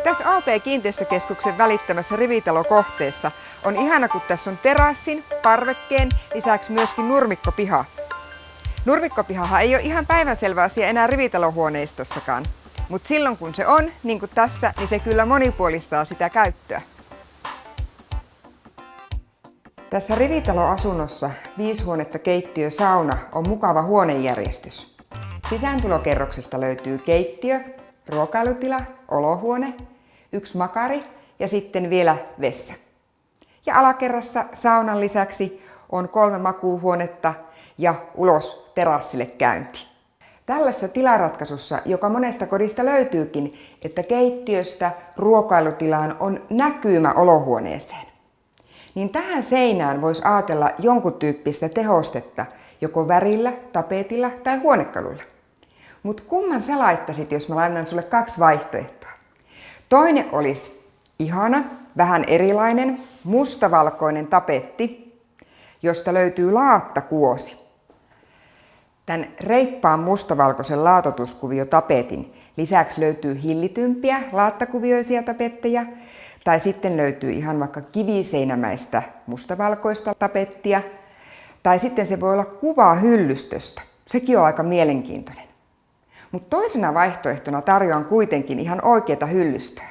Tässä OP-kiinteistökeskuksen välittämässä rivitalokohteessa on ihana, kun tässä on terassin, parvekkeen, lisäksi myöskin nurmikkopiha. Nurmikkopihahan ei ole ihan päivänselvä asia enää rivitalohuoneistossakaan, mutta silloin kun se on, niin kuin tässä, niin se kyllä monipuolistaa sitä käyttöä. Tässä rivitaloasunnossa 5 huonetta, keittiö, sauna on mukava huonejärjestys. Sisääntulokerroksesta löytyy keittiö, ruokailutila, olohuone, 1 makari ja sitten vielä vessa. Ja alakerrassa saunan lisäksi on 3 makuuhuonetta ja ulos terassille käynti. Tällaisessa tilaratkaisussa, joka monesta kodista löytyykin, että keittiöstä ruokailutilaan on näkymä olohuoneeseen, niin tähän seinään voisi ajatella jonkun tyyppistä tehostetta, joko värillä, tapetilla tai huonekalulla. Mutta kumman sä laittaisit, jos mä annan sulle 2 vaihtoehtoa? Toinen olisi ihana, vähän erilainen, mustavalkoinen tapetti, josta löytyy laattakuosi. Tämän reippaan mustavalkoisen laatoituskuviotapetin lisäksi löytyy hillitympiä laattakuvioisia tapetteja, tai sitten löytyy ihan vaikka kiviseinämäistä mustavalkoista tapettia, tai sitten se voi olla kuva hyllystöstä. Sekin on aika mielenkiintoinen. Mutta toisena vaihtoehtona tarjoan kuitenkin ihan oikeata hyllystöä.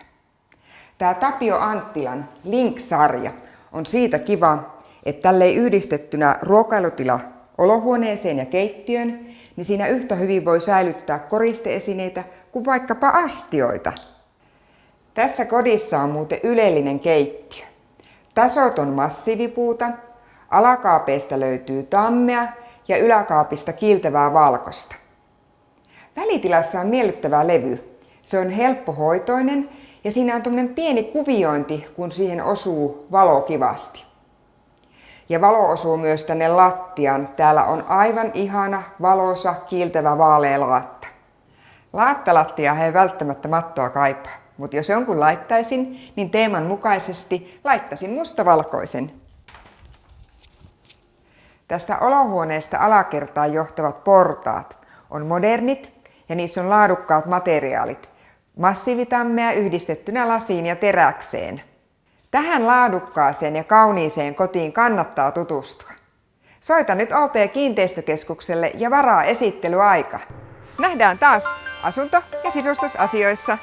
Tämä Tapio Anttilan Link-sarja on siitä kiva, että tälleen yhdistettynä ruokailutila olohuoneeseen ja keittiöön, niin siinä yhtä hyvin voi säilyttää koristeesineitä kuin vaikkapa astioita. Tässä kodissa on muuten ylellinen keittiö. Tasot on massiivipuuta, alakaapeista löytyy tammea ja yläkaapista kiiltävää valkosta. Välitilassa on miellyttävä levy. Se on helppohoitoinen ja siinä on tommonen pieni kuviointi, kun siihen osuu valo kivasti. Ja valo osuu myös tänne lattiaan. Täällä on aivan ihana, valoisa, kiiltävä vaalea laatta. Laattalattia ei välttämättä mattoa kaipaa, mutta jos jonkun laittaisin, niin teeman mukaisesti laittaisin mustavalkoisen. Tästä olohuoneesta alakertaan johtavat portaat on modernit ja niissä on laadukkaat materiaalit. Massiivitammea yhdistettynä lasiin ja teräkseen. Tähän laadukkaaseen ja kauniiseen kotiin kannattaa tutustua. Soita nyt OP-kiinteistökeskukselle ja varaa esittelyaika. Nähdään taas asunto- ja sisustusasioissa.